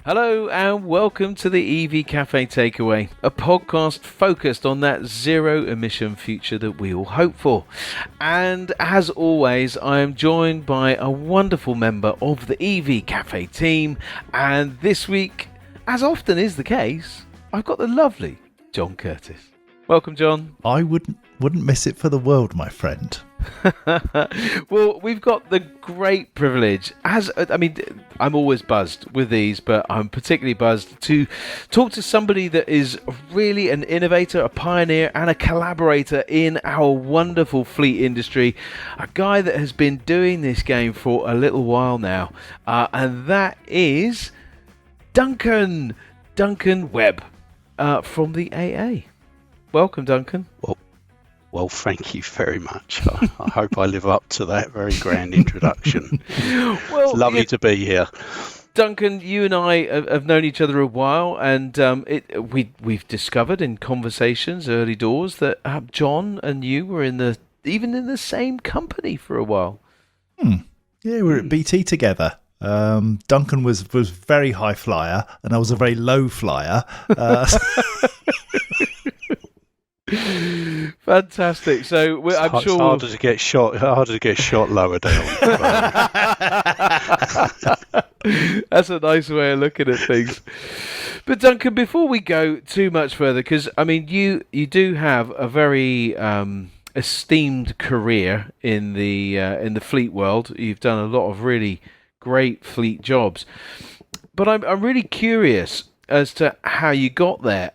Hello and welcome to the EV Cafe Takeaway, a podcast focused on that zero emission future that we all hope for. And as always, I am joined by a wonderful member of the EV Cafe team. And this week, as often is the case, I've got the lovely John Curtis. Welcome, John. I wouldn't miss it for the world, my friend. Well, we've got the great privilege, I'm always buzzed with these, but I'm particularly buzzed to talk to somebody that is really an innovator, a pioneer, and a collaborator in our wonderful fleet industry. A guy that has been doing this game for a little while now, and that is Duncan Webb from the AA. Welcome, Duncan. Well, thank you very much. I hope I live up to that very grand introduction. Well, it's lovely to be here. Duncan, you and I have known each other a while, and we've discovered in conversations early doors that John and you were even in the same company for a while. Yeah, we were at BT together. Duncan was very high flyer, and I was a very low flyer. Fantastic. So I'm sure it's harder to get shot lower down. That's a nice way of looking at things. But Duncan, before we go too much further, because I mean you do have a very esteemed career in the fleet world. You've done a lot of really great fleet jobs, but I'm really curious as to how you got there.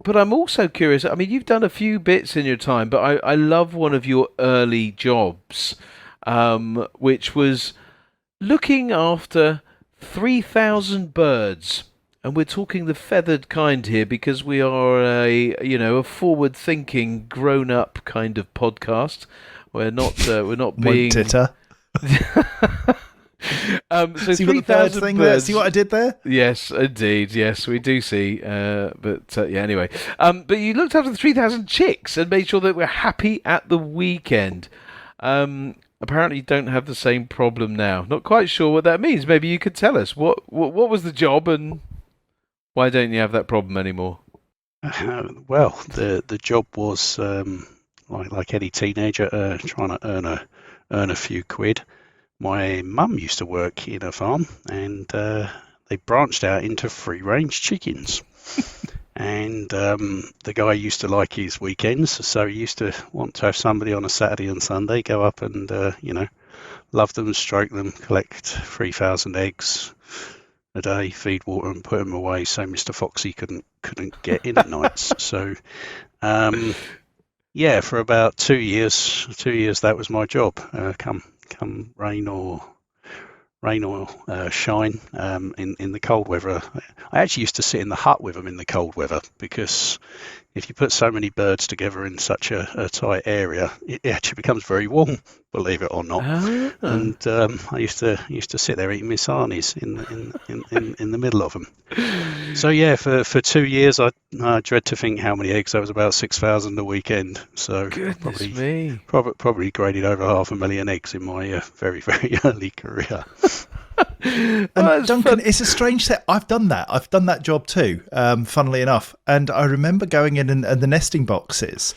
But I'm also curious, I mean, you've done a few bits in your time, but I love one of your early jobs, which was looking after 3,000 birds. And we're talking the feathered kind here because we are a forward-thinking, grown-up kind of podcast. We're not being... titter. So see 3,000 thing birds. there? See what I did there? Yes, indeed. Yes, we do see. Anyway. But you looked after the 3,000 chicks and made sure that we're happy at the weekend. Apparently, you don't have the same problem now. Not quite sure what that means. Maybe you could tell us what was the job and why don't you have that problem anymore? Well, the job was like any teenager trying to earn a few quid. My mum used to work in a farm, and they branched out into free-range chickens. And the guy used to like his weekends, so he used to want to have somebody on a Saturday and Sunday go up and, love them, stroke them, collect 3,000 eggs a day, feed, water, and put them away so Mr. Foxy couldn't get in at nights. So, for about 2 years that was my job. Come rain or shine in the cold weather. I actually used to sit in the hut with them in the cold weather because if you put so many birds together in such a tight area, it actually becomes very warm, believe it or not. Oh. And I used to sit there eating my sarnies in the middle of them. So yeah, for 2 years, I dread to think how many eggs. That was about 6,000 a weekend. So probably graded over 500,000 eggs in my very, very early career. And Duncan, it's a strange set. I've done that job too, funnily enough. And I remember going in and the nesting boxes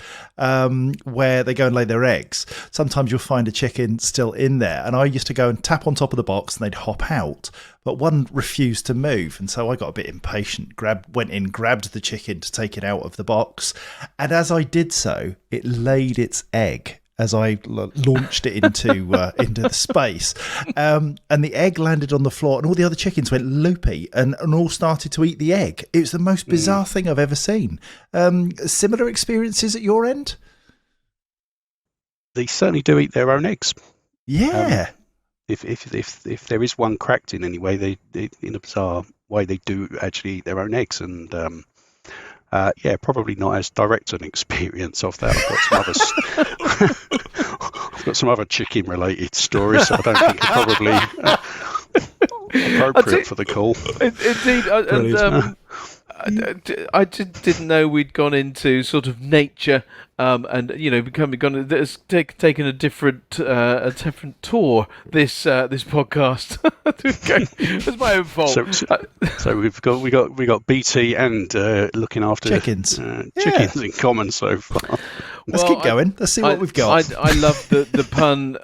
where they go and lay their eggs. Sometimes you'll find a chicken still in there. And I used to go and tap on top of the box and they'd hop out. But one refused to move. And so I got a bit impatient, went in, grabbed the chicken to take it out of the box. And as I did so, it laid its egg as I launched it into the space. And the egg landed on the floor and all the other chickens went loopy and all started to eat the egg. It was the most bizarre thing I've ever seen. Similar experiences at your end? They certainly do eat their own eggs. Yeah. If there is one cracked in any way, they in a bizarre way, they do actually eat their own eggs. And probably not as direct an experience of that. I've got some other chicken related stories, so I don't think are probably appropriate for the call. Indeed, didn't know we'd gone into sort of nature, and taken a different tour. This podcast. It's my own fault. So we got BT and looking after chickens in common so far. Let's keep going. Let's see what we've got. I love the pun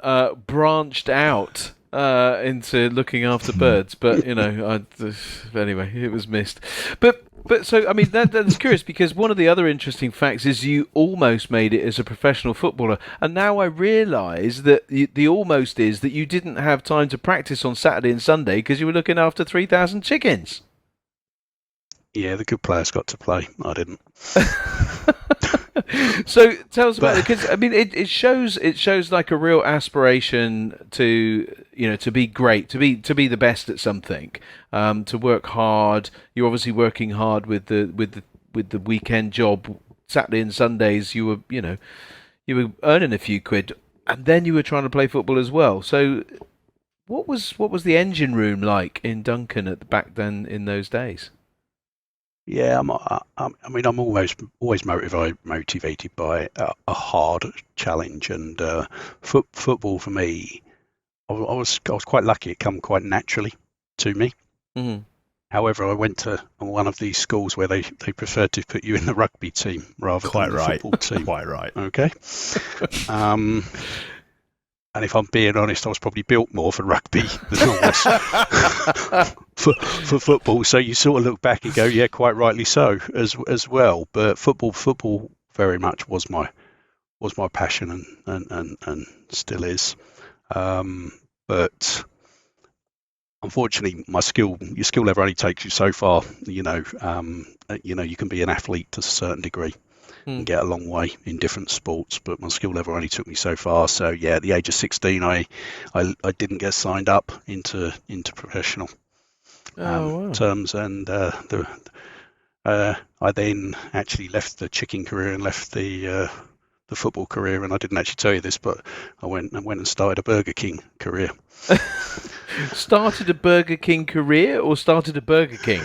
branched out into looking after birds, but anyway, it was missed. But so I mean that's curious, because one of the other interesting facts is you almost made it as a professional footballer, and now I realise that the almost is that you didn't have time to practice on Saturday and Sunday because you were looking after 3,000 chickens. Yeah, the good players got to play. I didn't. So tell us about it, because I mean it shows like a real aspiration to be great, to be the best at something, to work hard. You're obviously working hard with the weekend job. Saturday and Sundays you were earning a few quid, and then you were trying to play football as well. So what was the engine room like in Duncan back then in those days? Yeah, I'm always motivated by a hard challenge, and football for me, I was quite lucky. It came quite naturally to me. Mm-hmm. However, I went to one of these schools where they preferred to put you in the rugby team rather than the football team. Quite right. Okay. And if I'm being honest, I was probably built more for rugby than I was for football. So you sort of look back and go, yeah, quite rightly so as well. But football very much was my passion and still is. But unfortunately, your skill level only takes you so far. You can be an athlete to a certain degree and get a long way in different sports, but my skill level only took me so far. So yeah, at the age of 16, I didn't get signed up into professional terms, and I then actually left the chicken career and left the football career. And I didn't actually tell you this, but I went and started a Burger King career. Started a Burger King career, or started a Burger King?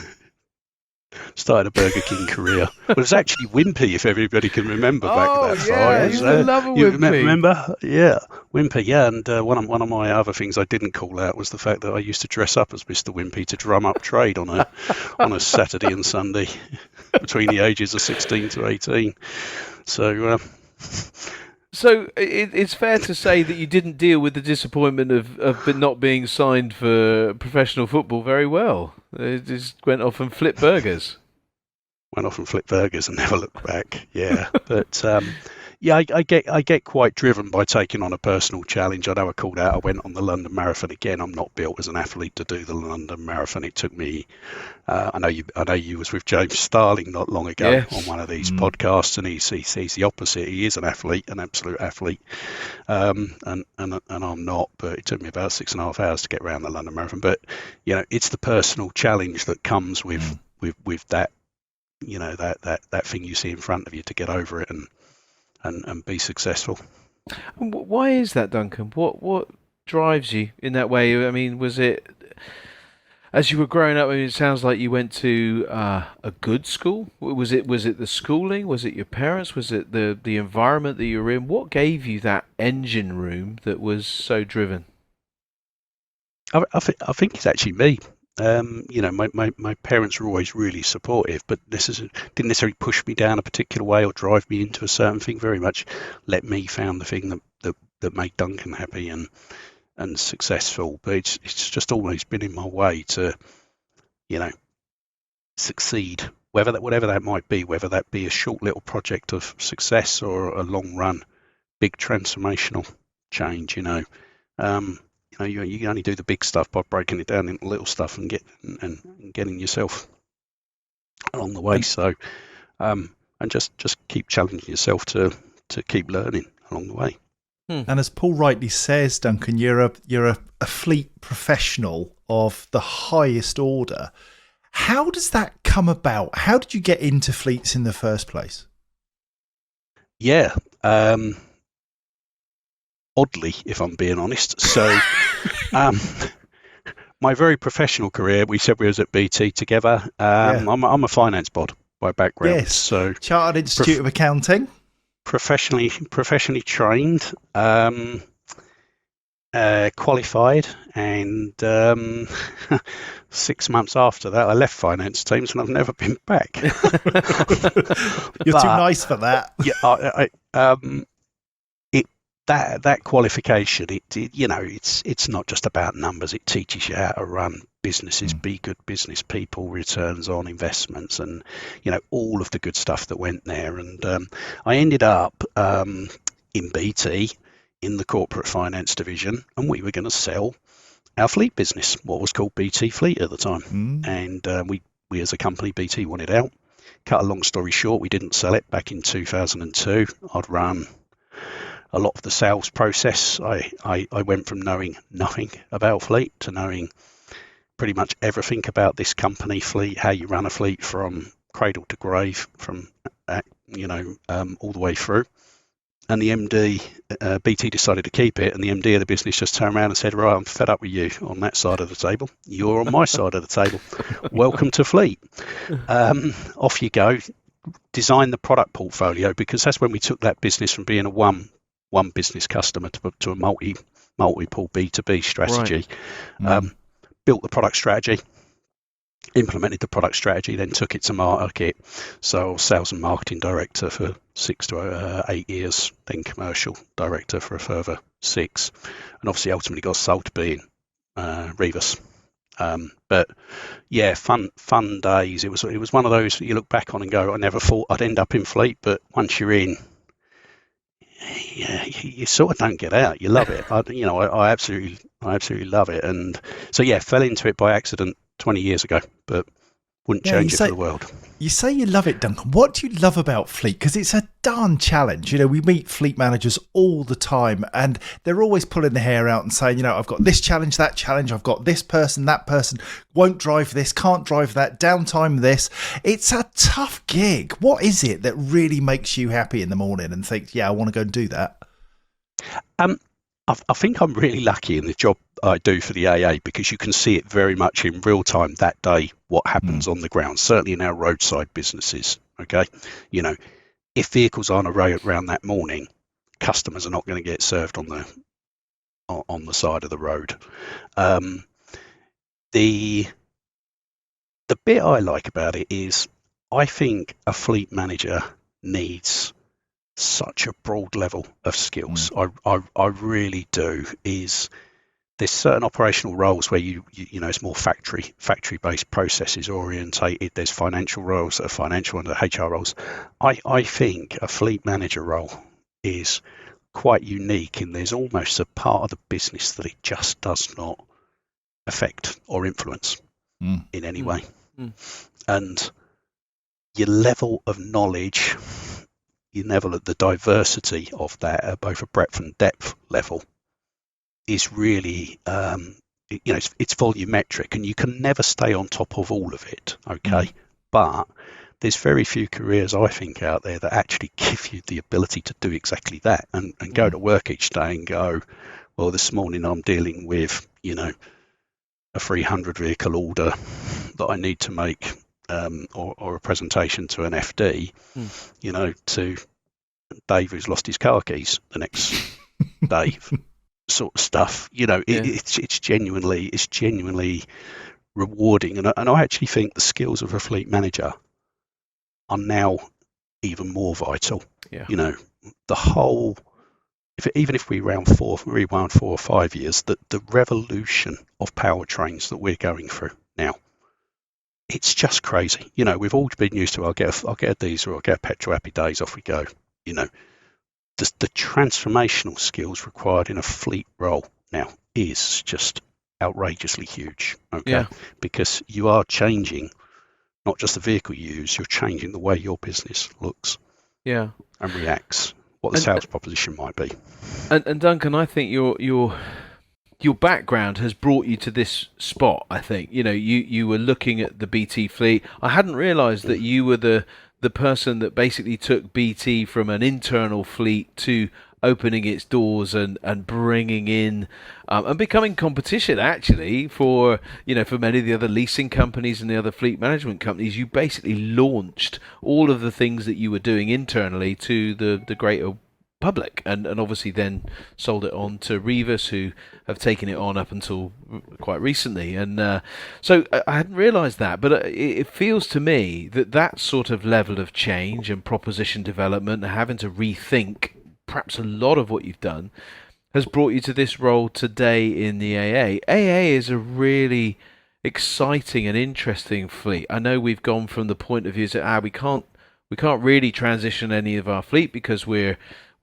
Started a Burger King career. Well, it's actually Wimpy, if everybody can remember back that far. Yeah, you love a Wimpy. Remember? Yeah, Wimpy. Yeah, and one of my other things I didn't call out was the fact that I used to dress up as Mr. Wimpy to drum up trade on a Saturday and Sunday between the ages of 16 to 18. So it's fair to say that you didn't deal with the disappointment of not being signed for professional football very well. It just went off and flipped burgers. Went off and flipped burgers and never looked back. Yeah, but I get quite driven by taking on a personal challenge. I know I called out. I went on the London Marathon again. I'm not built as an athlete to do the London Marathon. It took me. I know you was with James Starling not long ago on one of these podcasts, and he's the opposite. He is an athlete, an absolute athlete, and I'm not. But it took me about 6.5 hours to get around the London Marathon. But it's the personal challenge that comes with that. That thing you see in front of you to get over it and be successful. Why is that, Duncan? What drives you in that way? I mean, was it as you were growing up? I mean, it sounds like you went to a good school. Was it the schooling? Was it your parents? Was it the environment that you were in? What gave you that engine room that was so driven? I think it's actually me. My parents were always really supportive, but didn't necessarily push me down a particular way or drive me into a certain thing. Very much let me found the thing that made Duncan happy and successful. But it's just always been in my way to, succeed. Whatever that might be, whether that be a short little project of success or a long run, big transformational change. You can only do the big stuff by breaking it down into little stuff and getting yourself along the way. So, and just keep challenging yourself to keep learning along the way. And as Paul rightly says, Duncan, you're a fleet professional of the highest order. How does that come about? How did you get into fleets in the first place? Yeah. Oddly, if I'm being honest. So my very professional career, we said we was at BT together. I'm a finance bod by background, Yes. so Chartered Institute of Accounting. professionally trained, qualified, and 6 months after that, I left finance teams, and I've never been back. You're too nice for that. Yeah, that qualification, it's not just about numbers. It teaches you how to run businesses, be good business people, returns on investments, and all of the good stuff that went there. And I ended up in BT in the corporate finance division, and we were going to sell our fleet business, what was called BT Fleet at the time. And we as a company, BT, wanted out. Cut a long story short, we didn't sell it back in 2002. I'd run a lot of the sales process. I went from knowing nothing about fleet to knowing pretty much everything about this company, fleet, how you run a fleet from cradle to grave, from all the way through. And the MD, BT decided to keep it, and the MD of the business just turned around and said, right, I'm fed up with you on that side of the table. You're on my side of the table. Welcome to fleet. Off you go. Design the product portfolio, because that's when we took that business from being a one business customer to a multiple B2B strategy. Right. Built the product strategy, implemented the product strategy, then took it to market. So sales and marketing director for 6 to 8 years, then commercial director for a further 6, and obviously ultimately got sold to being Revis. But yeah, fun days. It was one of those you look back on and go, I never thought I'd end up in fleet, but once you're in, yeah, you sort of don't get out. You love it. I absolutely love it. And so yeah, fell into it by accident 20 years ago, but wouldn't change it for the world. You say you love it, Duncan. What do you love about fleet? Because it's a darn challenge. We meet fleet managers all the time, and they're always pulling their hair out and saying, I've got this challenge, that challenge. I've got this person, that person won't drive this, can't drive that, downtime this. It's a tough gig. What is it that really makes you happy in the morning and think, yeah, I want to go and do that? I think I'm really lucky in the job I do for the AA, because you can see it very much in real time that day, what happens on the ground, certainly in our roadside businesses. Okay. If vehicles aren't around that morning, customers are not going to get served on the side of the road. The bit I like about it is I think a fleet manager needs such a broad level of skills. I really do. There's certain operational roles where you it's more factory based processes orientated. There's financial roles that are financial, and the HR roles. I think a fleet manager role is quite unique in there's almost a part of the business that it just does not affect or influence in any way. And your level of knowledge, your level of the diversity of that at both a breadth and depth level is really, it's volumetric, and you can never stay on top of all of it. Okay. But there's very few careers, I think, out there that actually give you the ability to do exactly that and go to work each day and go, well, this morning I'm dealing with, a 300 vehicle order that I need to make, or a presentation to an FD, to Dave who's lost his car keys the next day, sort of stuff. It's genuinely rewarding, and I actually think the skills of a fleet manager are now even more vital. The whole, even if we rewind 4 or 5 years, the revolution of powertrains that we're going through now, it's just crazy. We've all been used to, I'll get a diesel, I'll get a petrol, happy days, off we go. The transformational skills required in a fleet role now is just outrageously huge. Okay, because you are changing not just the vehicle you use, you're changing the way your business looks, and reacts, what the sales proposition might be. And Duncan, I think your background has brought you to this spot. I think you were looking at the BT fleet. I hadn't realised that you were the person that basically took BT from an internal fleet to opening its doors and bringing in and becoming competition actually for for many of the other leasing companies and the other fleet management companies. You basically launched all of the things that you were doing internally to the greater public, and obviously then sold it on to Revis, who have taken it on up until quite recently. And so I hadn't realised that, but it feels to me that that sort of level of change and proposition development, and having to rethink perhaps a lot of what you've done, has brought you to this role today in the AA. AA is a really exciting and interesting fleet. I know we've gone from the point of view that we can't really transition any of our fleet because we're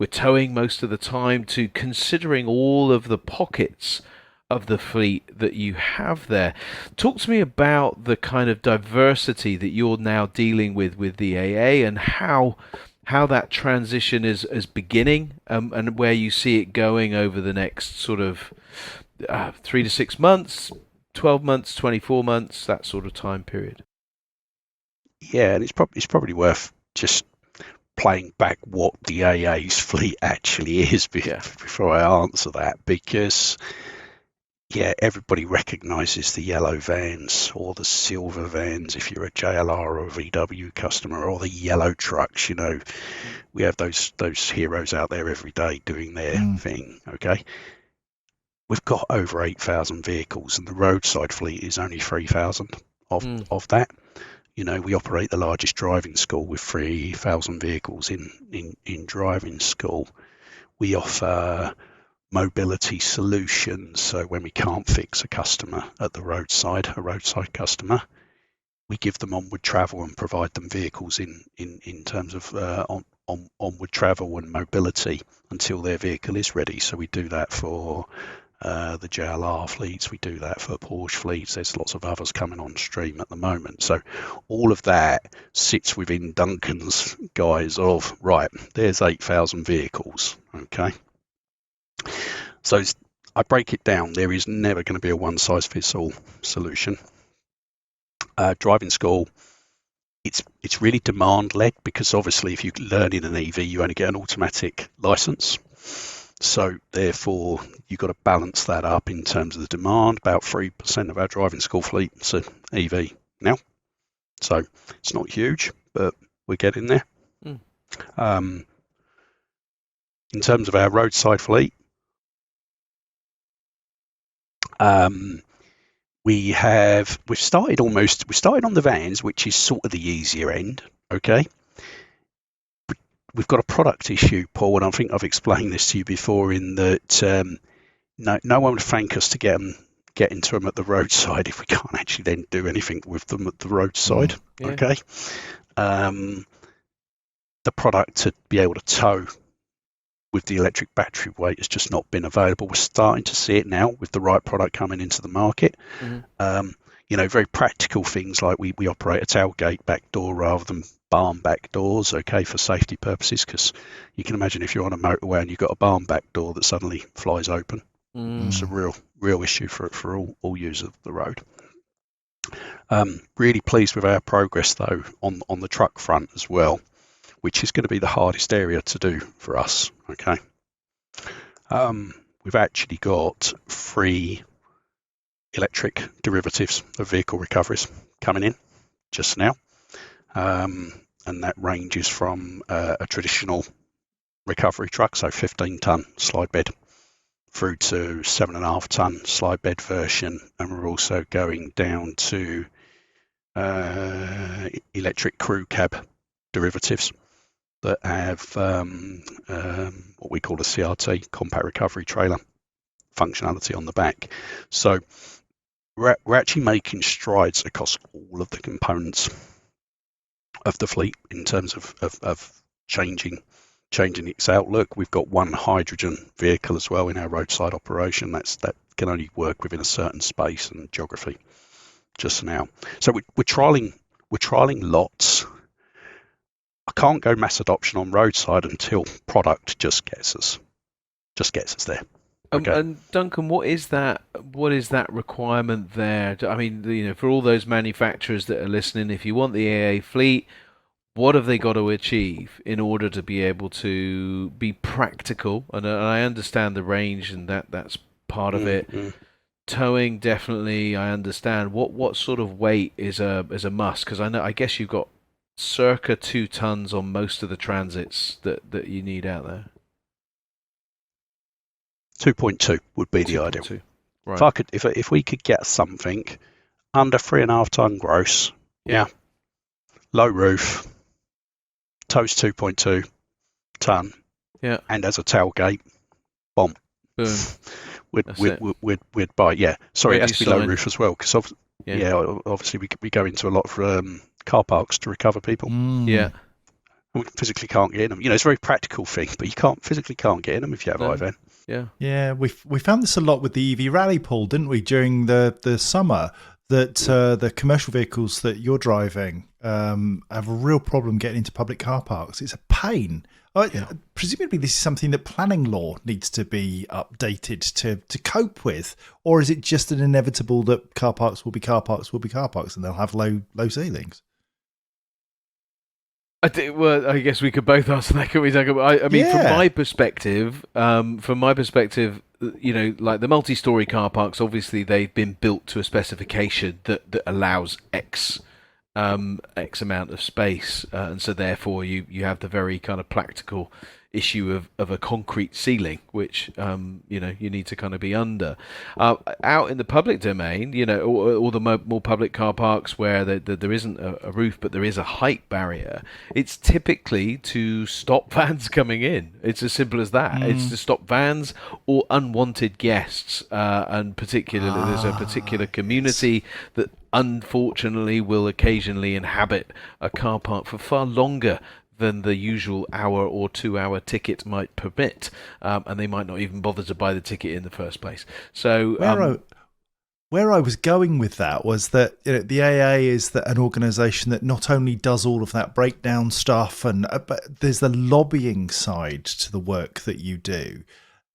towing most of the time, to considering all of the pockets of the fleet that you have there. Talk to me about the kind of diversity that you're now dealing with the AA, and how that transition is beginning, and where you see it going over the next sort of 3 to 6 months, 12 months, 24 months, that sort of time period. Yeah, and it's probably worth just playing back what the AA's fleet actually is before I answer that, because everybody recognises the yellow vans or the silver vans if you're a JLR or a VW customer, or the yellow trucks. We have those heroes out there every day doing their thing. Okay, we've got over 8,000 vehicles, and the roadside fleet is only 3,000 of that. We operate the largest driving school with 3,000 vehicles in driving school. We offer mobility solutions. So when we can't fix a customer at the roadside, a roadside customer, we give them onward travel and provide them vehicles in terms of onward travel and mobility until their vehicle is ready. So we do that for the JLR fleets, we do that for Porsche fleets. There's lots of others coming on stream at the moment. So all of that sits within Duncan's guise of, right, there's 8,000 vehicles. Okay. So I break it down. There is never going to be a one-size-fits-all solution. Driving school, it's really demand-led, because obviously if you learn in an EV, you only get an automatic license. So therefore, you've got to balance that up in terms of the demand. About 3% of our driving school fleet is an EV now. So it's not huge, but we're getting there. In terms of our roadside fleet, we've started on the vans, which is sort of the easier end. Okay. We've got a product issue, Paul, and I think I've explained this to you before, in that no one would thank us to get into them at the roadside if we can't actually then do anything with them at the roadside. Okay. The product to be able to tow with the electric battery weight has just not been available. We're starting to see it now with the right product coming into the market. Very practical things like we operate a tailgate back door rather than barn back doors, okay, for safety purposes, because you can imagine if you're on a motorway and you've got a barn back door that suddenly flies open, it's a real issue for all users of the road. Really pleased with our progress though on the truck front as well, which is going to be the hardest area to do for us. Okay, we've actually got 3 electric derivatives of vehicle recoveries coming in just now, and that ranges from a traditional recovery truck, so 15-ton slide bed, through to 7.5-ton slide bed version, and we're also going down to electric crew cab derivatives that have what we call a CRT, compact recovery trailer functionality on the back. So we're actually making strides across all of the components of the fleet in terms of changing its outlook. We've got 1 hydrogen vehicle as well in our roadside operation. That can only work within a certain space and geography just now. So we're trialing lots. I can't go mass adoption on roadside until product just gets us there. Okay. And Duncan, what is that requirement there? I mean, for all those manufacturers that are listening, if you want the AA fleet, what have they got to achieve in order to be able to be practical? And I understand the range, and that's part of it. Mm. Towing, definitely, I understand. What sort of weight is a must? Because I guess you've got circa 2 tons on most of the transits that you need out there. 2.2 would be the ideal. 2.2. If Right. I could, if we could get something under 3.5 ton gross, yeah, low roof, tows 2.2 ton, Yeah. and as a tailgate, bomb. Boom. We'd buy. Yeah, sorry, it Ready has to be low signed. roof as well, because obviously we go into a lot for car parks to recover people. Yeah. We physically can't get in them. It's a very practical thing, but you physically can't get in them if you have No. iVan. Yeah. Yeah, we found this a lot with the EV rally pool, didn't we, during the summer, that the commercial vehicles that you're driving have a real problem getting into public car parks. It's a pain. Presumably this is something that planning law needs to be updated to cope with, or is it just an inevitable that car parks will be car parks and they'll have low ceilings? Well, I guess we could both answer that, couldn't we, Duncan? I mean, from my perspective, like the multi-story car parks, obviously they've been built to a specification that allows X amount of space, and so therefore you have the very kind of practical issue of a concrete ceiling, which you need to kind of be under. Out in the public domain, or the more public car parks where there isn't a roof but there is a height barrier, it's typically to stop vans coming in. It's as simple as that. It's to stop vans or unwanted guests, and particularly there's a particular community that unfortunately will occasionally inhabit a car park for far longer than the usual hour or 2 hour ticket might permit, and they might not even bother to buy the ticket in the first place. So where I was going with that was that the AA is an organisation that not only does all of that breakdown stuff, but there's the lobbying side to the work that you do.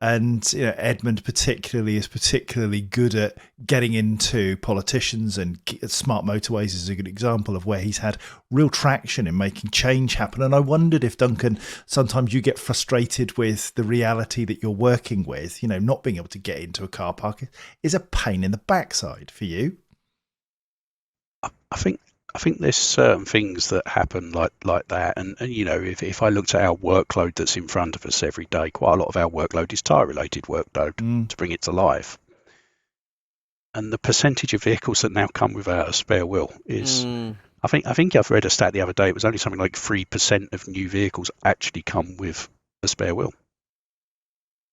And Edmund is particularly good at getting into politicians, and Smart Motorways is a good example of where he's had real traction in making change happen. And I wondered if, Duncan, sometimes you get frustrated with the reality that you're working with, not being able to get into a car park is a pain in the backside for you. I think there's certain things that happen like that, and if I looked at our workload that's in front of us every day, quite a lot of our workload is tyre-related workload to bring it to life. And the percentage of vehicles that now come without a spare wheel is, I think I've read a stat the other day. It was only something like 3% of new vehicles actually come with a spare wheel.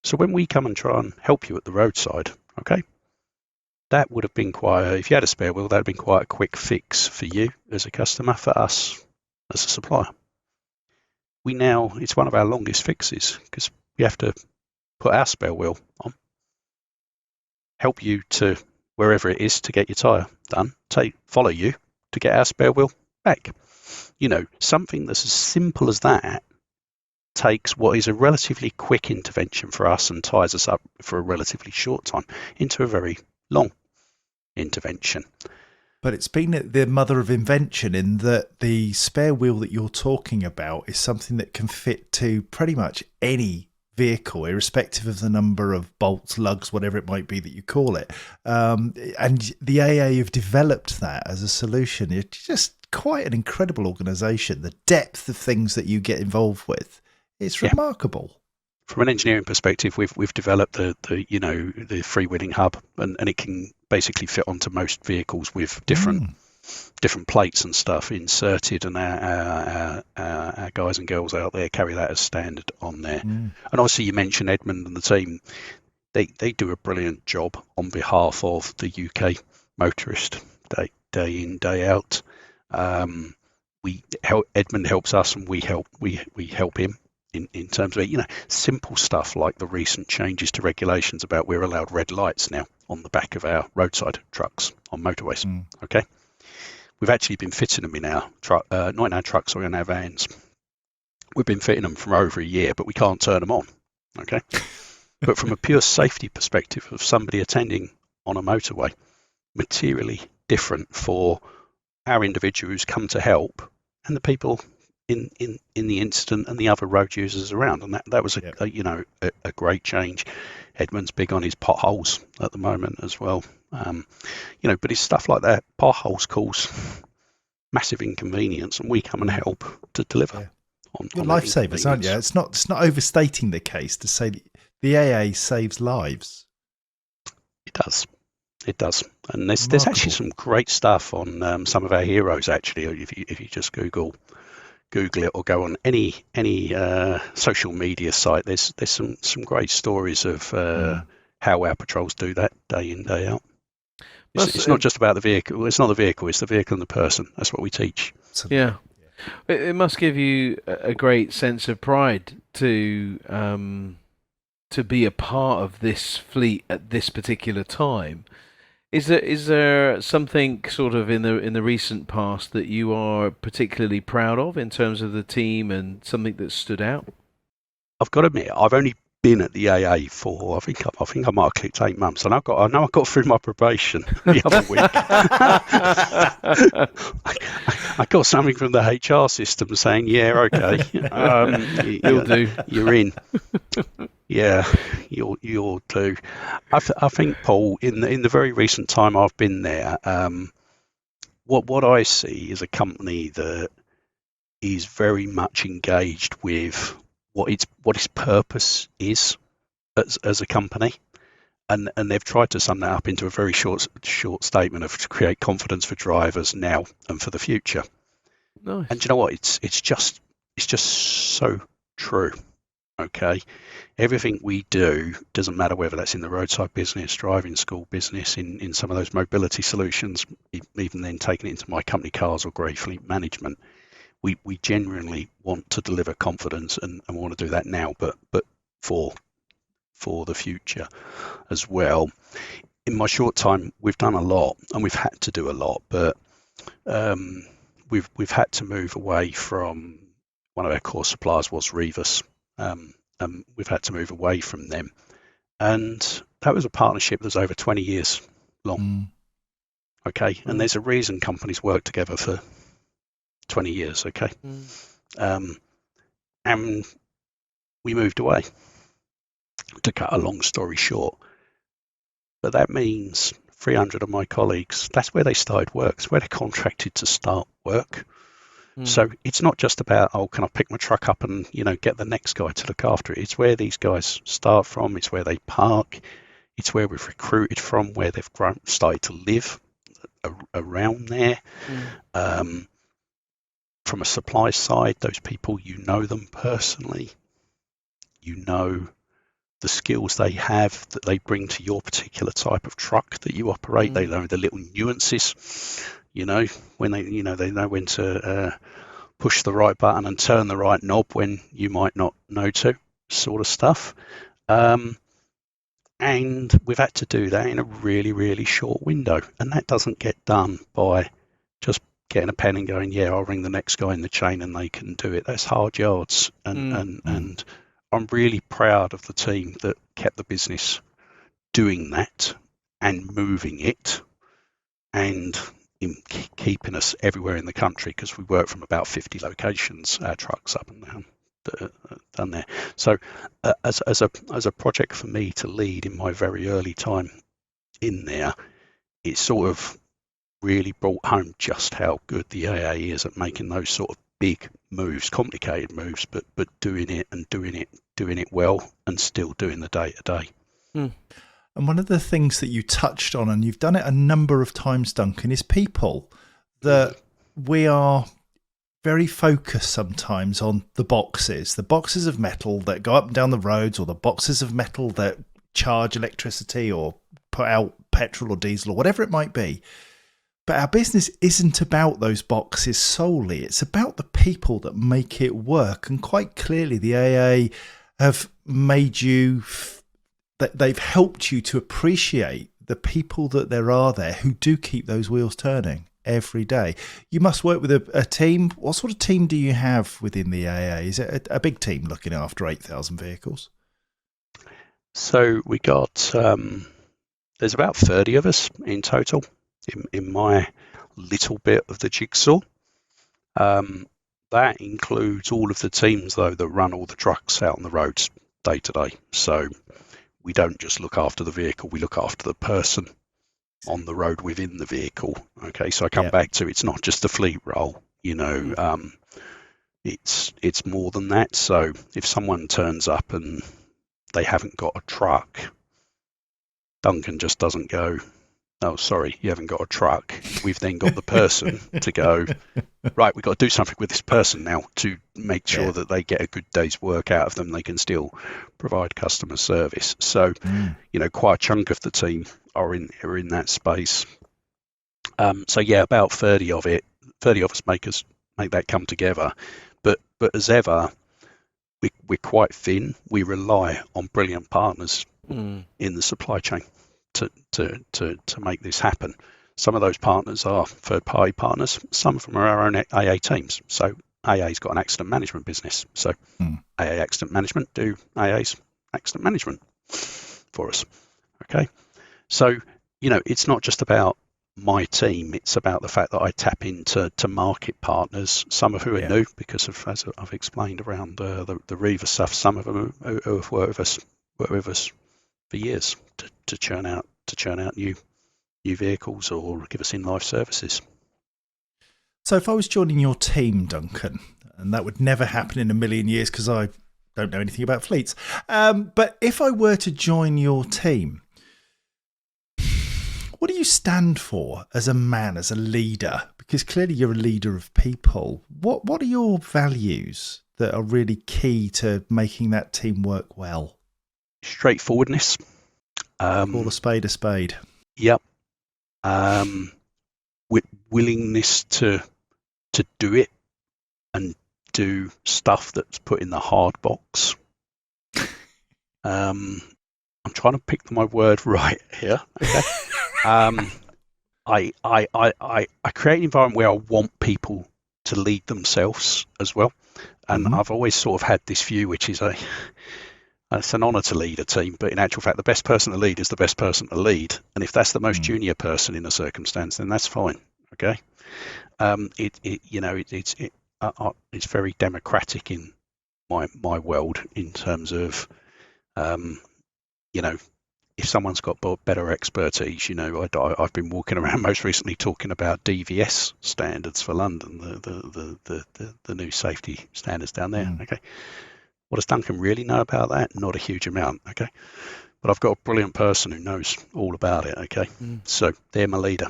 So when we come and try and help you at the roadside, okay, that would have been if you had a spare wheel, that would have been quite a quick fix for you as a customer, for us as a supplier. It's one of our longest fixes, because we have to put our spare wheel on, help you to wherever it is to get your tyre done, follow you to get our spare wheel back. Something that's as simple as that takes what is a relatively quick intervention for us and ties us up for a relatively short time into a very long intervention. But it's been the mother of invention, in that the spare wheel that you're talking about is something that can fit to pretty much any vehicle, irrespective of the number of bolts, lugs, whatever it might be that you call it. And the AA have developed that as a solution. It's just quite an incredible organisation. The depth of things that you get involved with, it's remarkable. From an engineering perspective, we've developed the freewheeling hub, and it can basically fit onto most vehicles with different plates and stuff inserted, and our guys and girls out there carry that as standard on there. And obviously you mentioned Edmund and the team. They do a brilliant job on behalf of the UK motorist, day in, day out. Edmund helps us, and we help him in terms of simple stuff like the recent changes to regulations about we're allowed red lights now on the back of our roadside trucks on motorways. Okay, we've actually been fitting them in our not in our trucks or in our vans. We've been fitting them for over a year, but we can't turn them on. Okay, but from a pure safety perspective of somebody attending on a motorway, materially different for our individual who's come to help and the people in the incident and the other road users around, and that was a great change. Edmund's big on his potholes at the moment as well, but it's stuff like that. Potholes cause massive inconvenience, and we come and help to deliver. Yeah. On You're that lifesavers, aren't you? It's not overstating the case to say the AA saves lives. It does, and there's actually some great stuff on some of our heroes. Actually, if you just Google it or go on any social media site, there's some great stories of how our patrols do that day in, day out. It's not just about the vehicle. It's not the vehicle. It's the vehicle and the person. That's what we teach. Yeah. It must give you a great sense of pride to be a part of this fleet at this particular time. Is there something sort of in the recent past that you are particularly proud of in terms of the team and something that stood out? I've got to admit, I've only been at the AA for I think I might have clicked 8 months, and I know I got through my probation the other week. I got something from the HR system saying, "Yeah, okay, you'll do. You're in." Yeah, you'll do. I think, Paul, in the very recent time I've been there, what I see is a company that is very much engaged with what its purpose is as a company, and they've tried to sum that up into a very short statement of to create confidence for drivers now and for the future. Nice. And you know what? It's just so true. Okay, everything we do doesn't matter whether that's in the roadside business, driving school business, in some of those mobility solutions, even then taking it into my company cars or grey fleet management. We genuinely want to deliver confidence and want to do that now, but for the future as well. In my short time, we've done a lot, and we've had to do a lot, but we've had to move away from one of our core suppliers was Revis. We've had to move away from them, and that was a partnership that was over 20 years long. Okay, and there's a reason companies work together for 20 years. Okay, and we moved away. To cut a long story short, but that means 300 of my colleagues, that's where they started work. It's where they're contracted to start work. So it's not just about, can I pick my truck up and get the next guy to look after it. It's where these guys start from. It's where they park. It's where we've recruited from, where they've started to live around there. From a supply side, those people, them personally. The skills they have that they bring to your particular type of truck that you operate. They know the little nuances, when they know when to push the right button and turn the right knob when you might not know to, sort of stuff. And we've had to do that in a really, really short window. And that doesn't get done by just getting a pen and going, yeah, I'll ring the next guy in the chain and they can do it. That's hard yards. And I'm really proud of the team that kept the business doing that and moving it and in keeping us everywhere in the country, because we work from about 50 locations, our trucks up and down done there. So as a project for me to lead in my very early time in there, it sort of really brought home just how good the AA is at making those sort of big moves, complicated moves, but doing it well and still doing the day to day. And one of the things that you touched on, and you've done it a number of times, Duncan, is people. That we are very focused sometimes on the boxes of metal that go up and down the roads, or the boxes of metal that charge electricity or put out petrol or diesel or whatever it might be. But our business isn't about those boxes solely. It's about the people that make it work. And quite clearly, the AA have made you, that they've helped you to appreciate the people that there are there who do keep those wheels turning every day. You must work with a team. What sort of team do you have within the AA? Is it a big team looking after 8,000 vehicles? So we got, there's about 30 of us in total in my little bit of the jigsaw. That includes all of the teams, though, that run all the trucks out on the roads day to day. So we don't just look after the vehicle, we look after the person on the road within the vehicle. Okay, so I come back to, it's not just a fleet role, it's more than that. So if someone turns up and they haven't got a truck, Duncan just doesn't go, oh, sorry, you haven't got a truck. We've then got the person to go, right, we've got to do something with this person now to make sure that they get a good day's work out of them. They can still provide customer service. So, quite a chunk of the team are in that space. About 30 of us make that come together. But as ever, we're quite thin. We rely on brilliant partners in the supply chain to make this happen. Some of those partners are third-party partners. Some of them are our own AA teams. So AA's got an accident management business. So AA Accident Management do AA's accident management for us. Okay. So, it's not just about my team. It's about the fact that I tap into market partners, some of who are new because of, as I've explained, around the Reaver stuff. Some of them who have worked with us for years to churn out new vehicles or give us in-life services. So if I was joining your team, Duncan, and that would never happen in a million years because I don't know anything about fleets, but if I were to join your team, what do you stand for as a man, as a leader? Because clearly you're a leader of people. What are your values that are really key to making that team work well? Straightforwardness. Call a spade a spade. Yep. With willingness to do it and do stuff that's put in the hard box. I'm trying to pick my word right here. Okay. I create an environment where I want people to lead themselves as well. And I've always sort of had this view, which is it's an honour to lead a team, but in actual fact, the best person to lead is the best person to lead. And if that's the most junior person in a circumstance, then that's fine. Okay. It's very democratic in my world in terms of, if someone's got better expertise, I've been walking around most recently talking about DVS standards for London, the new safety standards down there. Okay. What does Duncan really know about that? Not a huge amount, okay? But I've got a brilliant person who knows all about it, okay? So they're my leader.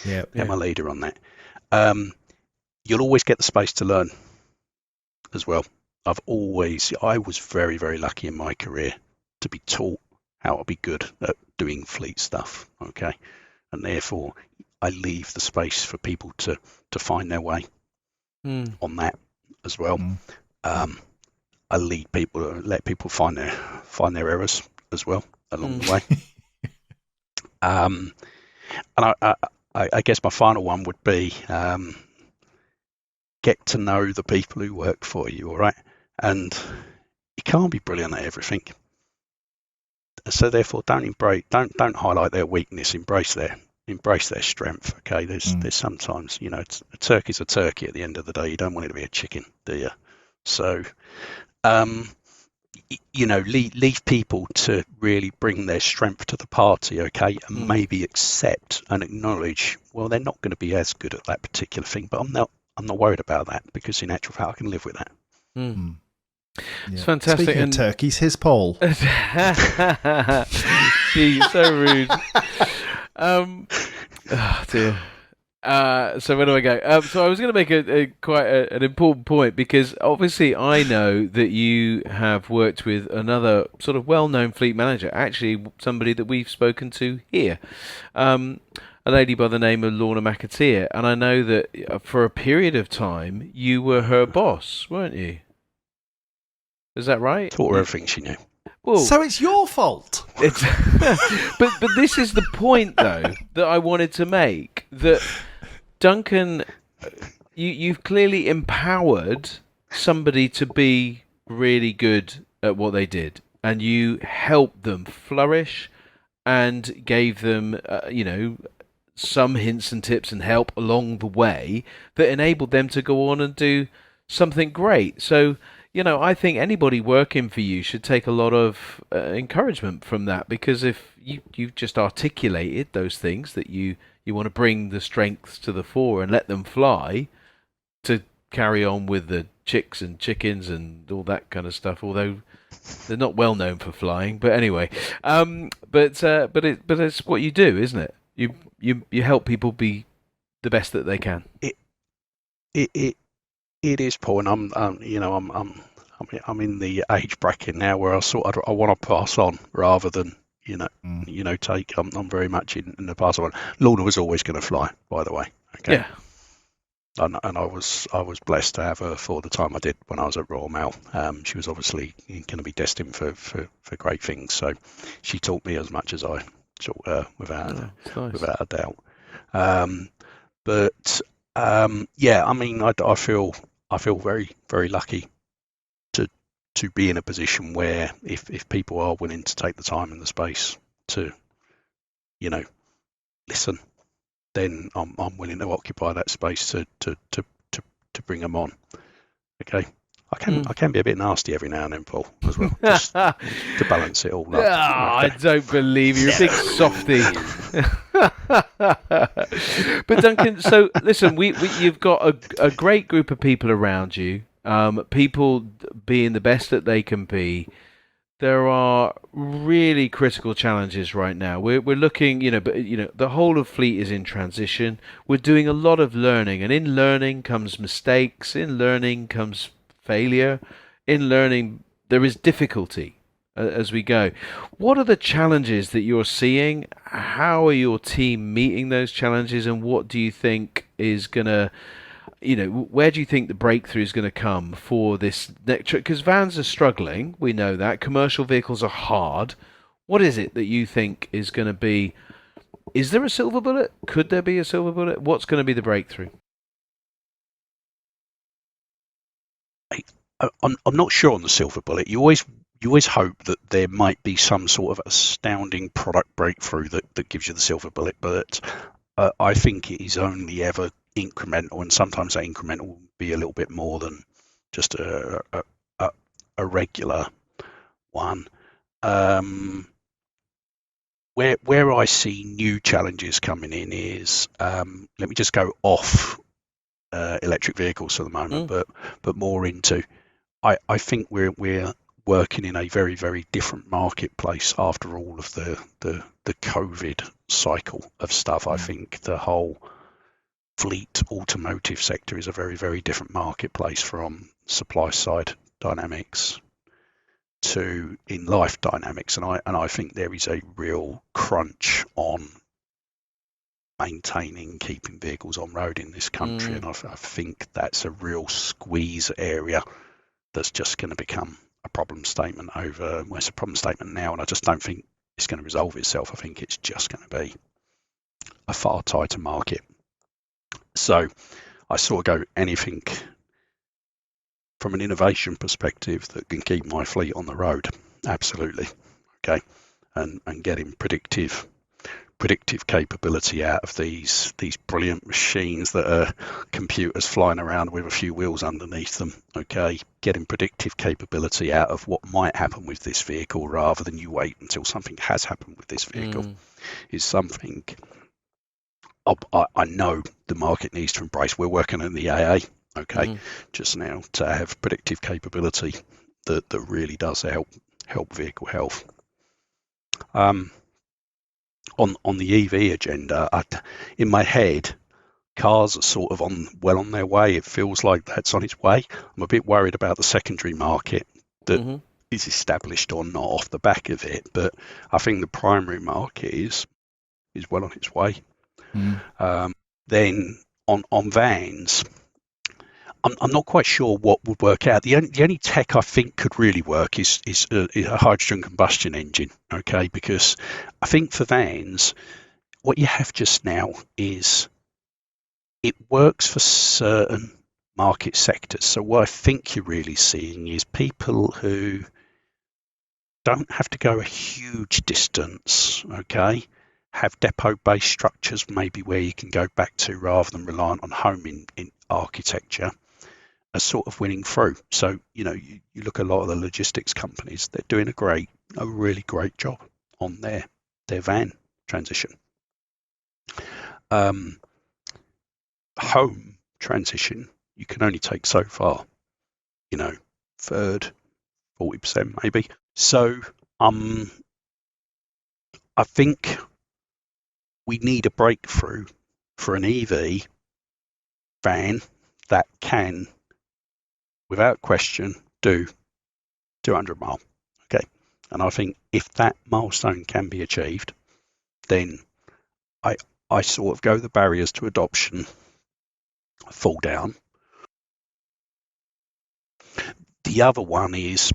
They're my leader on that. You'll always get the space to learn as well. I was very, very lucky in my career to be taught how to be good at doing fleet stuff, okay? And therefore, I leave the space for people to find their way on that as well. I lead people, let people find their errors as well along the way. And I guess my final one would be get to know the people who work for you, all right? And you can't be brilliant at everything. So therefore, don't highlight their weakness. Embrace their strength. Okay, there's sometimes a turkey's a turkey at the end of the day. You don't want it to be a chicken, do you? So. Leave people to really bring their strength to the party, okay, and maybe accept and acknowledge, well, they're not going to be as good at that particular thing, but I'm not worried about that because in actual fact I can live with that. It's fantastic. Speaking of turkeys, here's Paul. Gee, so rude. Oh dear. So where do I go? So I was going to make an important point because obviously I know that you have worked with another sort of well-known fleet manager, actually somebody that we've spoken to here, a lady by the name of Lorna McAteer, and I know that for a period of time you were her boss, weren't you? Is that right? Taught her everything she knew. Well, so it's your fault. It's but this is the point though that I wanted to make, that Duncan, you've clearly empowered somebody to be really good at what they did, and you helped them flourish and gave them some hints and tips and help along the way that enabled them to go on and do something great. So, I think anybody working for you should take a lot of encouragement from that, because if you've just articulated those things that you want to bring the strengths to the fore and let them fly to carry on with the chicks and chickens and all that kind of stuff. Although they're not well known for flying, but anyway, but it's what you do, isn't it? You help people be the best that they can. It it it, it is, Paul, and I'm in the age bracket now where I want to pass on rather than take. I'm very much in the pass on. Lorna was always going to fly, by the way. Okay. Yeah. And I was blessed to have her for the time I did when I was at Royal Mail. She was obviously going to be destined for great things. So she taught me as much as I taught her, without a doubt. Yeah, I mean, I feel very, very lucky to be in a position where if people are willing to take the time and the space to, listen, then I'm willing to occupy that space to bring them on. Okay. I can be a bit nasty every now and then, Paul, as well, just to balance it all up. Okay. I don't believe you're a big softy. But Duncan, so listen, you've got a great group of people around you, people being the best that they can be. There are really critical challenges right now. We're looking, but the whole of fleet is in transition. We're doing a lot of learning, and in learning comes mistakes. In learning comes failure. In learning, there is difficulty as we go. What are the challenges that you're seeing? How are your team meeting those challenges, and what do you think is gonna where do you think the breakthrough is going to come for this next? Because vans are struggling, we know that. Commercial vehicles are hard. What is it that you think is going to be? Is there a silver bullet? Could there be a silver bullet? What's going to be the breakthrough? I'm not sure on the silver bullet. You always hope that there might be some sort of astounding product breakthrough that gives you the silver bullet, but I think it is only ever incremental, and sometimes that incremental will be a little bit more than just a regular one. Where I see new challenges coming in is, let me just go off electric vehicles for the moment, but more into, I think we're working in a very, very different marketplace after all of the COVID cycle of stuff. I think the whole fleet automotive sector is a very, very different marketplace from supply side dynamics to in life dynamics, and I think there is a real crunch on maintaining, keeping vehicles on road in this country, and I think that's a real squeeze area that's just going to become a problem statement it's a problem statement now, and I just don't think it's going to resolve itself. I think it's just going to be a far tighter market. So I sort of go anything from an innovation perspective that can keep my fleet on the road, absolutely, okay, and getting predictive capability out of these brilliant machines that are computers flying around with a few wheels underneath them, okay, getting predictive capability out of what might happen with this vehicle rather than you wait until something has happened with this vehicle is something I know the market needs to embrace. We're working on the AA, okay, just now to have predictive capability that really does help vehicle health. On the EV agenda, in my head, cars are sort of on their way. It feels like that's on its way. I'm a bit worried about the secondary market that is established or not off the back of it, but I think the primary market is well on its way. Then on vans, I'm not quite sure what would work out. The only tech I think could really work is a hydrogen combustion engine, okay? Because I think for vans, what you have just now is it works for certain market sectors. So what I think you're really seeing is people who don't have to go a huge distance, okay? Have depot-based structures maybe where you can go back to rather than reliant on home in architecture. are sort of winning through. So, you look at a lot of the logistics companies, they're doing a really great job on their van transition. Home transition, you can only take so far, third, 40% maybe. So I think we need a breakthrough for an EV van that can, without question, do 200 mile. Okay. And I think if that milestone can be achieved, then I sort of go the barriers to adoption fall down. The other one is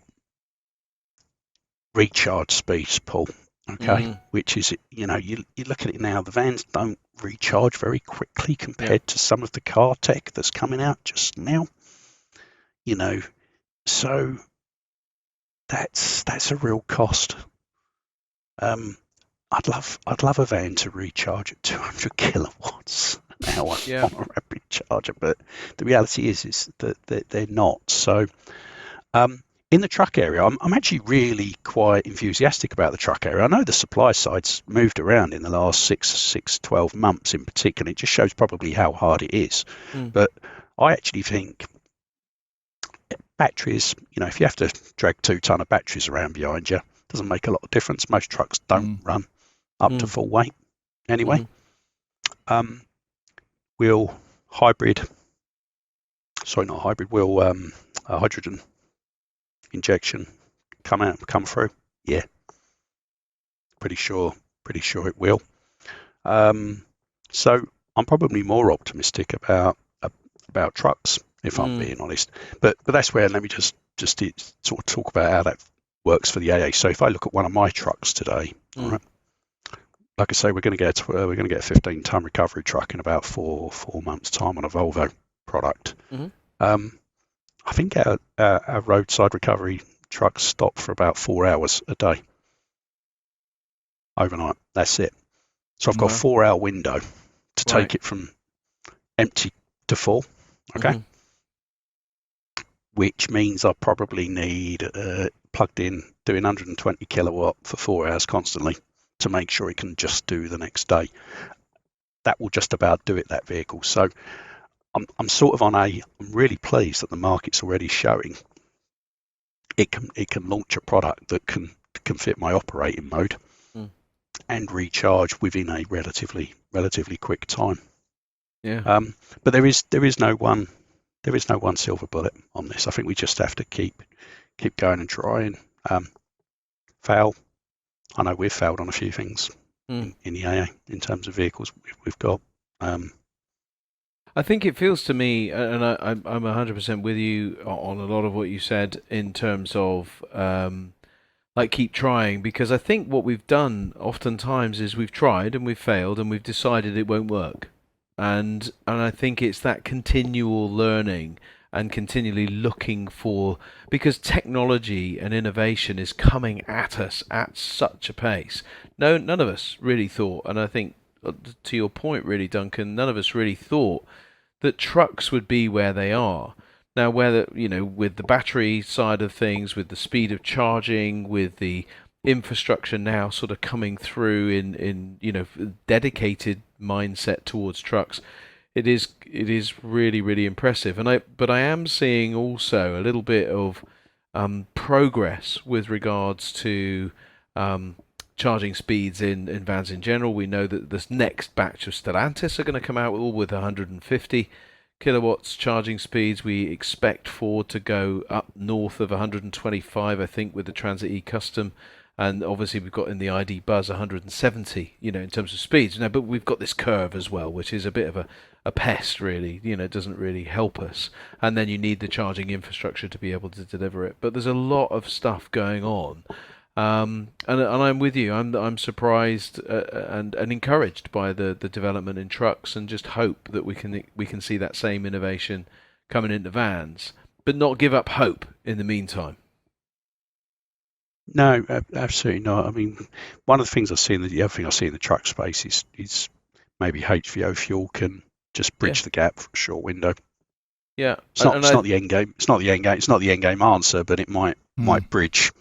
recharge speeds, Paul. Okay, which is, you look at it now, the vans don't recharge very quickly compared to some of the car tech that's coming out just now. So that's a real cost. I'd love a van to recharge at 200 kilowatts an hour on a rapid charger, but the reality is that they're not. So in the truck area, I'm actually really quite enthusiastic about the truck area. I know the supply side's moved around in the last 12 months in particular. It just shows probably how hard it is. But I actually think batteries, if you have to drag 2 ton of batteries around behind you, it doesn't make a lot of difference. Most trucks don't run up to full weight anyway. Will hydrogen injection come through? Yeah, pretty sure it will. So I'm probably more optimistic about trucks, if I'm being honest. But that's where, let me just sort of talk about how that works for the AA. So if I look at one of my trucks today, all right, like I say, we're going to get a 15-ton recovery truck in about four months' time on a Volvo product. I think our roadside recovery trucks stop for about 4 hours a day overnight. That's it. So I've got a 4-hour window to take it from empty to full. Okay. Which means I probably need plugged in doing 120 kilowatt for 4 hours constantly to make sure it can just do the next day. That will just about do it, that vehicle. So I'm sort of I'm really pleased that the market's already showing it can launch a product that can fit my operating mode and recharge within a relatively quick time. Yeah. But there is no one silver bullet on this. I think we just have to keep going and trying. Fail. I know we've failed on a few things in the AA in terms of vehicles we've got. I think it feels to me, and I'm 100% with you on a lot of what you said in terms of keep trying, because I think what we've done oftentimes is we've tried and we've failed and we've decided it won't work, and I think it's that continual learning and continually looking for, because technology and innovation is coming at us at such a pace. None of us really thought, and I think to your point really, Duncan, none of us really thought that trucks would be where they are. Now, whether, with the battery side of things, with the speed of charging, with the infrastructure now sort of coming through in dedicated mindset towards trucks, it is really, really impressive. But I am seeing also a little bit of progress with regards to charging speeds in vans in general. We know that this next batch of Stellantis are going to come out all with 150 kilowatts charging speeds. We expect Ford to go up north of 125, I think, with the Transit E Custom. And obviously we've got in the ID Buzz 170, in terms of speeds. But we've got this curve as well, which is a bit of a pest, really. It doesn't really help us. And then you need the charging infrastructure to be able to deliver it. But there's a lot of stuff going on. And I'm with you. I'm surprised and encouraged by the development in trucks, and just hope that we can see that same innovation coming into vans, but not give up hope in the meantime. No, absolutely not. I mean, one of the things I see the other thing I see in the truck space is maybe HVO fuel can just bridge the gap for a short window. Yeah, It's not the end game. It's not the end game. It's not the end game answer, but it might bridge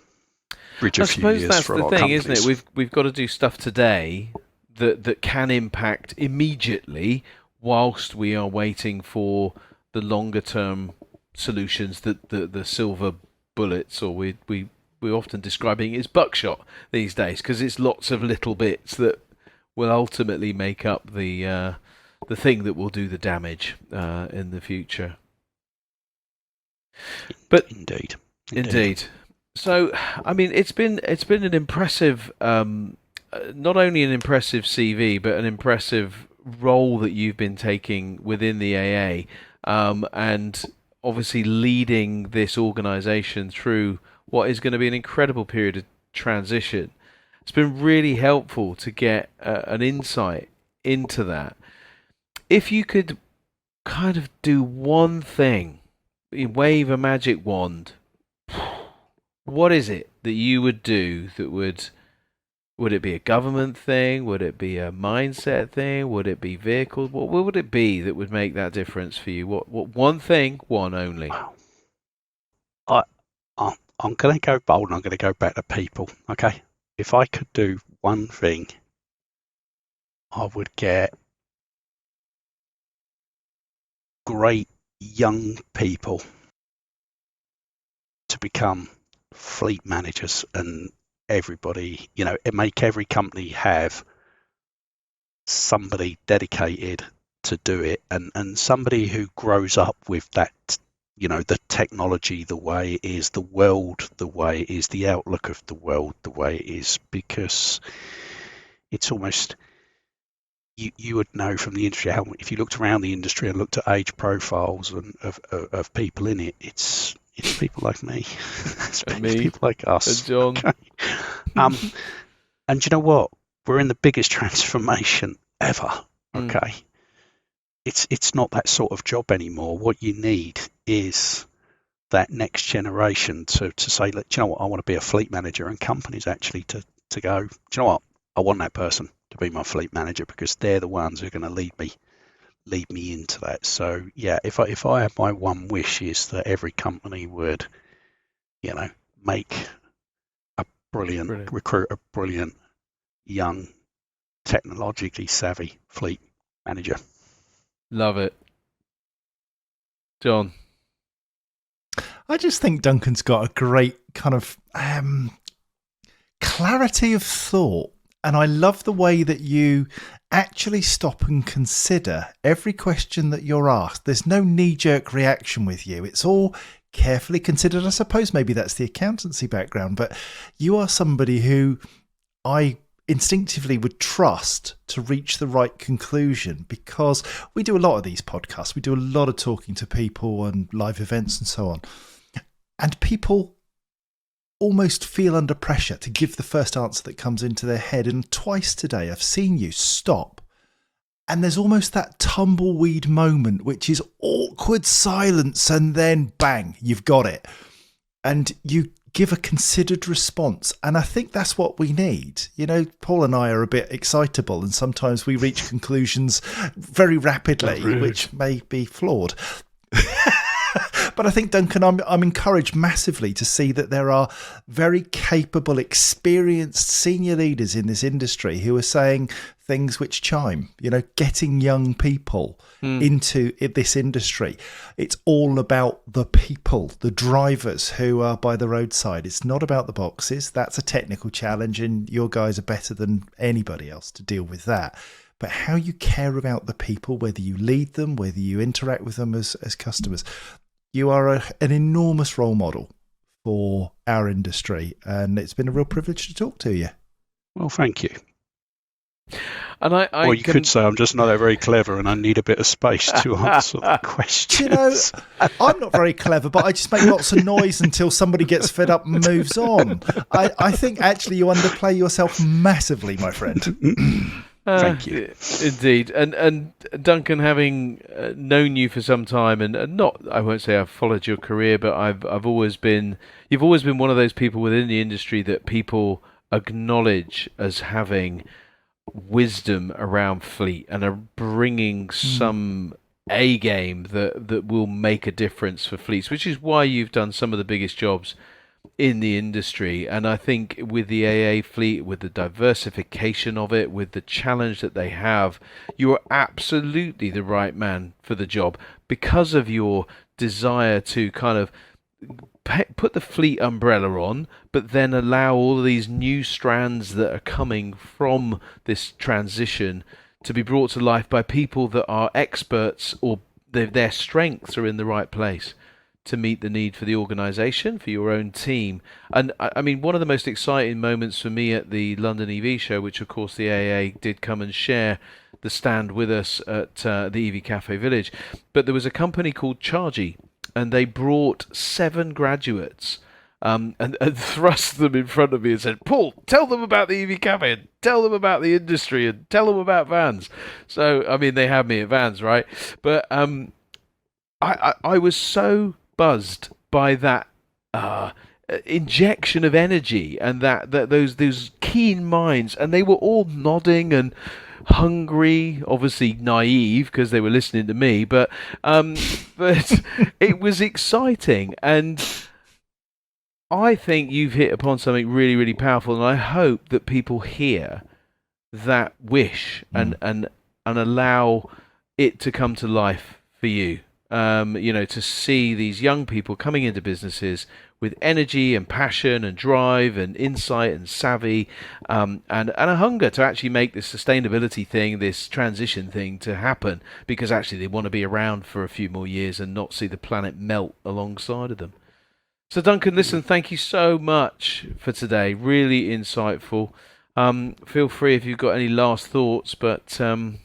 I a few suppose years that's for a the lot of thing, isn't it? companies. We've got to do stuff today that can impact immediately, whilst we are waiting for the longer term solutions, that the silver bullets, or we're often describing it as buckshot these days, because it's lots of little bits that will ultimately make up the thing that will do the damage in the future. But indeed. So, I mean, it's been an impressive, not only an impressive CV, but an impressive role that you've been taking within the AA, and obviously leading this organisation through what is going to be an incredible period of transition. It's been really helpful to get an insight into that. If you could kind of do one thing, wave a magic wand, what is it that you would do that would it be a government thing? Would it be a mindset thing? Would it be vehicles? What would it be that would make that difference for you? What one thing, one only? Wow. I'm going to go bold and I'm going to go back to people. Okay. If I could do one thing, I would get great young people to become fleet managers, and everybody, make every company have somebody dedicated to do it, and somebody who grows up with that, the technology the way it is, the world the way it is, the outlook of the world the way it is, because it's almost, you would know from the industry how, if you looked around the industry and looked at age profiles and of people in it, it's people like me, it's people like us, and John. Okay. And you know what? We're in the biggest transformation ever. Okay. It's not that sort of job anymore. What you need is that next generation to say, look, do you know what? I want to be a fleet manager, and companies actually to go, do you know what? I want that person to be my fleet manager, because they're the ones who are going to lead me into that. So yeah, if I had my one wish, is that every company would, make a recruit a brilliant young, technologically savvy fleet manager. Love it. John? I just think Duncan's got a great kind of clarity of thought. And I love the way that you actually stop and consider every question that you're asked. There's no knee-jerk reaction with you. It's all carefully considered. I suppose maybe that's the accountancy background, but you are somebody who I instinctively would trust to reach the right conclusion, because we do a lot of these podcasts. We do a lot of talking to people and live events and so on. And people almost feel under pressure to give the first answer that comes into their head. And twice today I've seen you stop, and there's almost that tumbleweed moment, which is awkward silence, and then bang, you've got it. And you give a considered response. And I think that's what we need. Paul and I are a bit excitable, and sometimes we reach conclusions very rapidly, which may be flawed. But I think, Duncan, I'm encouraged massively to see that there are very capable, experienced senior leaders in this industry who are saying things which chime, getting young people into this industry. It's all about the people, the drivers who are by the roadside. It's not about the boxes. That's a technical challenge, and your guys are better than anybody else to deal with that. But how you care about the people, whether you lead them, whether you interact with them as customers. You are an enormous role model for our industry, and it's been a real privilege to talk to you. Well, thank you. And or you could say I'm just not very clever and I need a bit of space to answer the questions. I'm not very clever, but I just make lots of noise until somebody gets fed up and moves on. I think actually you underplay yourself massively, my friend. Thank you. Indeed. And Duncan, having known you for some time, and not, I won't say I've followed your career, but you've always been one of those people within the industry that people acknowledge as having wisdom around fleet and are bringing some A game that will make a difference for fleets, which is why you've done some of the biggest jobs in the industry. And I think with the AA fleet, with the diversification of it, with the challenge that they have, you are absolutely the right man for the job because of your desire to kind of put the fleet umbrella on, but then allow all of these new strands that are coming from this transition to be brought to life by people that are experts, or their strengths are in the right place to meet the need for the organisation, for your own team. And I mean, one of the most exciting moments for me at the London EV show, which of course the AA did come and share the stand with us at the EV Cafe Village, but there was a company called Chargy, and they brought 7 graduates and thrust them in front of me and said, Paul, tell them about the EV Cafe, and tell them about the industry, and tell them about vans. So, I mean, they had me at vans, right? But I was so buzzed by that injection of energy and that those keen minds, and they were all nodding and hungry, obviously naive because they were listening to me, but it was exciting. And I think you've hit upon something really, really powerful, and I hope that people hear that wish and allow it to come to life for you. To see these young people coming into businesses with energy and passion and drive and insight and savvy, and a hunger to actually make this sustainability thing, this transition thing to happen, because actually they want to be around for a few more years and not see the planet melt alongside of them. So Duncan, listen, thank you so much for today. Really insightful. Feel free if you've got any last thoughts, but to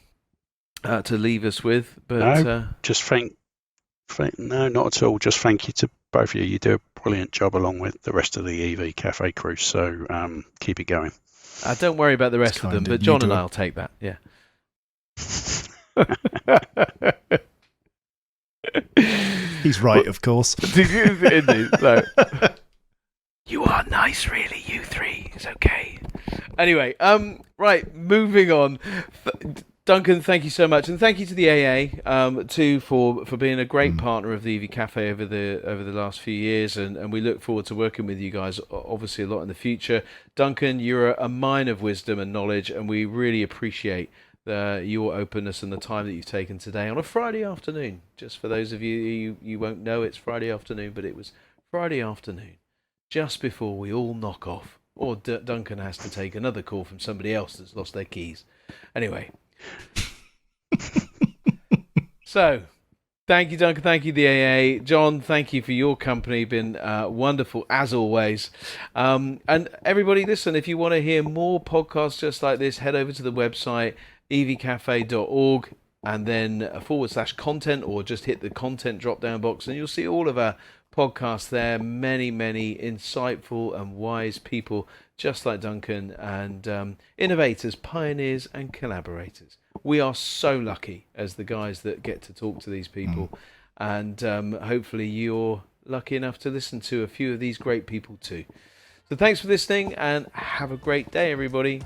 leave us with. But no, no, not at all. Just thank you to both of you. You do a brilliant job along with the rest of the EV Cafe crew. So keep it going. Don't worry about the rest of them, but John and I'll take that. Yeah. He's right, of course. Indeed. No. You are nice, really, you three. It's okay. Anyway, right, moving on. Duncan, thank you so much, and thank you to the AA too for being a great partner of the EV Cafe over the last few years, and we look forward to working with you guys obviously a lot in the future. Duncan, you're a mine of wisdom and knowledge, and we really appreciate your openness and the time that you've taken today on a Friday afternoon. Just for those of you won't know, it's Friday afternoon, but it was Friday afternoon, just before we all knock off, or Duncan has to take another call from somebody else that's lost their keys. Anyway. So, thank you, Duncan. Thank you, the AA. John, thank you for your company. Been wonderful, as always. And everybody, listen, if you want to hear more podcasts just like this, head over to the website, evcafe.org, and then /content, or just hit the content drop-down box, and you'll see all of our podcasts there. Many, many insightful and wise people just like Duncan, and innovators, pioneers, and collaborators. We are so lucky as the guys that get to talk to these people, and hopefully you're lucky enough to listen to a few of these great people too. So thanks for listening, and have a great day, everybody.